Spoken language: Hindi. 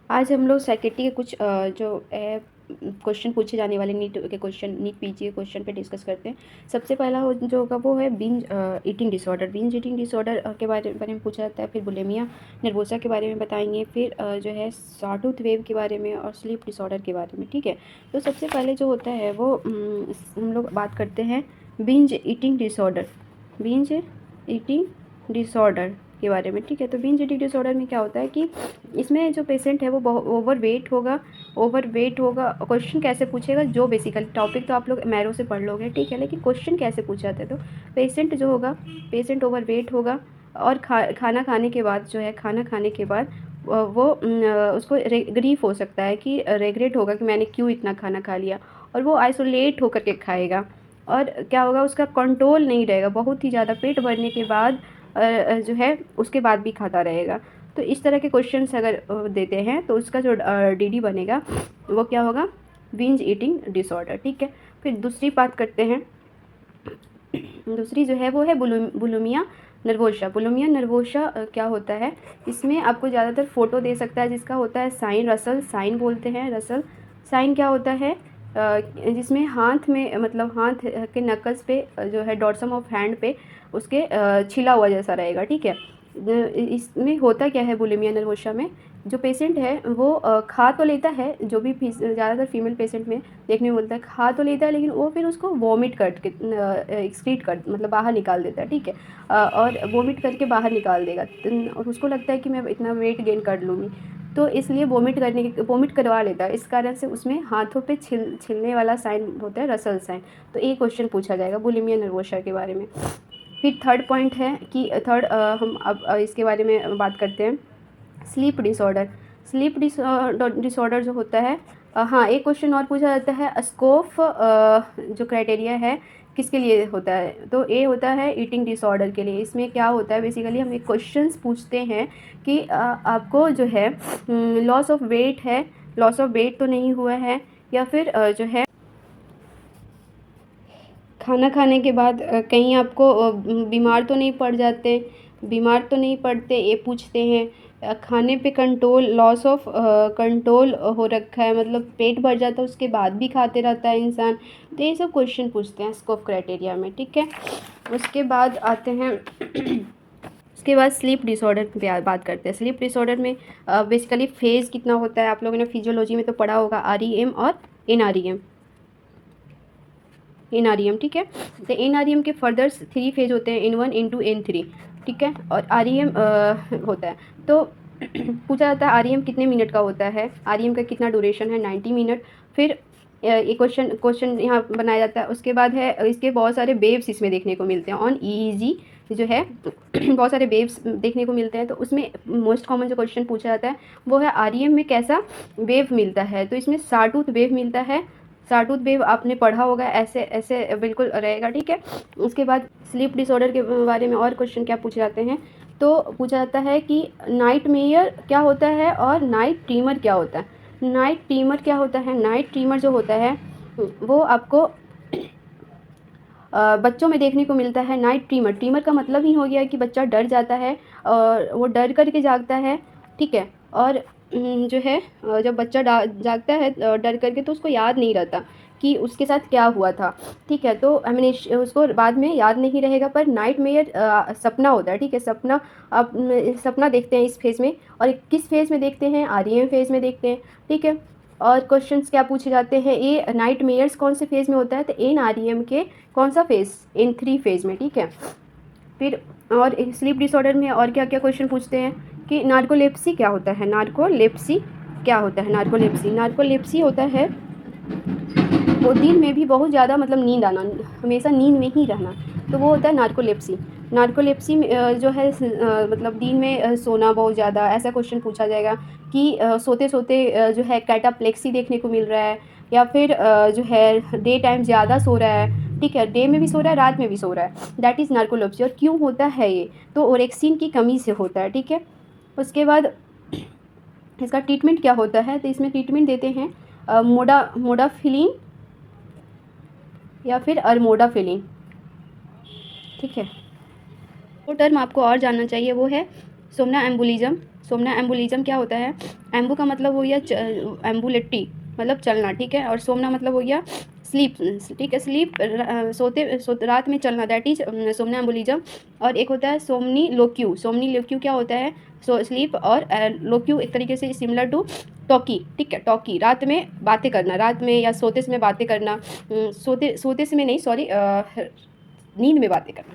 आज हम लोग साइकेट्री के कुछ जो है क्वेश्चन पूछे जाने वाले नीट के क्वेश्चन, नीट पीजी के क्वेश्चन पे डिस्कस करते हैं। सबसे पहला जो होगा वो है binge eating disorder. Binge eating disorder के बारे में पूछा जाता है। फिर बुलिमिया नर्वोसा के बारे में बताएंगे। फिर जो है सॉटूथ वेव के बारे में और स्लीप डिसऑर्डर के बारे में। ठीक है, तो सबसे पहले जो होता है वो हम लोग बात करते हैं binge eating disorder. Binge eating disorder के बारे में। ठीक है, तो बिंज ईटिंग डिसऑर्डर में क्या होता है कि इसमें जो पेशेंट है वो ओवरवेट होगा। क्वेश्चन कैसे पूछेगा, जो बेसिकली टॉपिक तो आप लोग मैरो से पढ़ लोगे, ठीक है, लेकिन क्वेश्चन कैसे पूछा जाता है, तो पेशेंट जो होगा, पेशेंट ओवरवेट होगा और खाना खाने के बाद जो है, खाना खाने के बाद वो उसको ग्रीफ हो सकता है कि रेग्रेट होगा कि मैंने क्यों इतना खाना खा लिया, और वो आइसोलेट होकर के खाएगा। और क्या होगा, उसका कंट्रोल नहीं रहेगा, बहुत ही ज़्यादा पेट भरने के बाद जो है उसके बाद भी खाता रहेगा। तो इस तरह के क्वेश्चंस अगर देते हैं तो उसका जो डीडी बनेगा वो क्या होगा, बिंज ईटिंग डिसऑर्डर। ठीक है, फिर दूसरी बात करते हैं। दूसरी जो है वो है बुलिमिया नर्वोसा। बुलिमिया नर्वोसा क्या होता है, इसमें आपको ज़्यादातर फ़ोटो दे सकता है जिसका होता है साइन, रसल साइन बोलते हैं। रसल साइन क्या होता है, जिसमें हाथ में, मतलब हाथ के नकल्स पे जो है डॉर्सम ऑफ हैंड पे उसके छिला हुआ जैसा रहेगा। ठीक है, इसमें होता क्या है बुलिमिया नर्वोसा में, जो पेशेंट है वो खा तो लेता है, जो भी ज़्यादातर फीमेल पेशेंट में देखने को मिलता है, खा तो लेता है लेकिन वो फिर उसको वॉमिट करके एक्सक्रीट कर, मतलब बाहर निकाल देता है। ठीक है, और वॉमिट करके बाहर निकाल देगा, और उसको लगता है कि मैं इतना वेट गेन कर लूँगी, तो इसलिए वॉमिट करवा लेता है। इस कारण से उसमें हाथों पे छिलने वाला साइन होता है, रसल साइन। तो ये क्वेश्चन पूछा जाएगा बुलिमिया नर्वोसा के बारे में। फिर थर्ड पॉइंट है कि थर्ड हम अब इसके बारे में बात करते हैं, स्लीप डिसऑर्डर। स्लीप डिसऑर्डर जो होता है, हाँ, एक क्वेश्चन और पूछा जाता है, स्कोफ जो क्राइटेरिया है किसके लिए होता है, तो ए होता है ईटिंग डिसऑर्डर के लिए। इसमें क्या होता है, बेसिकली हम एक क्वेश्चंस पूछते हैं कि आपको जो है लॉस ऑफ वेट है, लॉस ऑफ वेट तो नहीं हुआ है, या फिर जो है खाना खाने के बाद कहीं आपको बीमार तो नहीं पड़ जाते, बीमार तो नहीं पड़ते, ये पूछते हैं। खाने पे कंट्रोल, लॉस ऑफ कंट्रोल हो रखा है, मतलब पेट भर जाता है उसके बाद भी खाते रहता है इंसान। तो ये सब क्वेश्चन पूछते हैं स्कोप क्राइटेरिया में। ठीक है, उसके बाद आते हैं उसके बाद स्लीप डिसऑर्डर पे बात करते हैं। स्लीप डिसऑर्डर में बेसिकली फेज़ कितना होता है, आप लोगों ने फिजियोलॉजी में तो पढ़ा होगा, REM और NREM। NREM, ठीक है, तो NREM के फर्दर 3 फेज होते हैं, N1 N2 N3। ठीक है, और REM होता है। तो पूछा जाता है REM कितने मिनट का होता है, REM का कितना ड्यूरेशन है, 90 मिनट। फिर ये क्वेश्चन यहाँ बनाया जाता है। उसके बाद है, इसके बहुत सारे वेव्स इसमें देखने को मिलते हैं ऑन EEG जो है बहुत सारे वेव्स देखने को मिलते हैं। तो उसमें मोस्ट कॉमन जो क्वेश्चन पूछा जाता है वो है REM में कैसा वेव मिलता है, तो इसमें साटूथ वेव मिलता है। साटूथ वेव आपने पढ़ा होगा, ऐसे ऐसे बिल्कुल रहेगा। ठीक है, उसके बाद स्लीप डिसऑर्डर के बारे में और क्वेश्चन क्या पूछे जाते हैं, तो पूछा जाता है कि नाइट मेयर क्या होता है और नाइट ट्रीमर क्या होता है। नाइट ट्रीमर क्या होता है, नाइट ट्रीमर जो होता है वो आपको बच्चों में देखने को मिलता है। नाइट ट्रीमर, ट्रीमर का मतलब ही हो गया कि बच्चा डर जाता है और वो डर करके जागता है। ठीक है, और जो है जब बच्चा जागता है डर करके, तो उसको याद नहीं रहता कि उसके साथ क्या हुआ था। ठीक है, तो हमने उसको बाद में याद नहीं रहेगा। पर नाइट मेयर सपना होता है। ठीक है, सपना, आप सपना देखते हैं इस फेज़ में, और किस फेज़ में देखते हैं, REM फेज़ में देखते हैं। ठीक है, और क्वेश्चंस क्या पूछे जाते हैं, ये नाइट मेयर्स कौन से फेज़ में होता है, तो NREM के कौन सा फेज़, N3 फेज़ में। ठीक है, फिर और स्लीप डिसऑर्डर में और क्या क्या क्वेश्चन पूछते हैं कि नार्कोलेप्सी क्या होता है, नार्कोलेप्सी क्या होता है। नार्कोलेप्सी होता है वो दिन में भी बहुत ज़्यादा, मतलब नींद आना, हमेशा नींद में ही रहना, तो वो होता है नार्कोलेप्सी। नार्कोलेप्सी में जो है मतलब दिन में सोना बहुत ज़्यादा, ऐसा क्वेश्चन पूछा जाएगा कि सोते सोते जो है कैटाप्लेक्सी देखने को मिल रहा है, या फिर जो है डे टाइम ज़्यादा सो रहा है। ठीक है, डे में भी सो रहा है, रात में भी सो रहा है, दैट इज़ नार्कोलेप्सी। और क्यों होता है ये, तो ओरेक्सिन की कमी से होता है। ठीक है, उसके बाद इसका ट्रीटमेंट क्या होता है, तो इसमें ट्रीटमेंट देते हैं मोडाफिलिन या फिर अरमोडाफिलिन। ठीक है, वो टर्म आपको और जानना चाहिए, वो है सोमना एम्बोलिज्म। सोमना एम्बुलिज्म क्या होता है? एम्बू का मतलब हो गया एम्बुलेटी मतलब चलना, ठीक है। और सोमना मतलब हो गया स्लीप, ठीक है, स्लीप रात में चलना, दैट इज सोमना एम्बुलिज्म। और एक होता है सोमनी लोक्यू। सोमनी लोक्यू क्या होता है? स्लीप और लोक्यू एक तरीके से सिमिलर टू टॉकी, ठीक है, टॉकी रात में बातें करना, रात में या सोते समय बातें करना, सोते समय नहीं, सॉरी, नींद में बातें करना।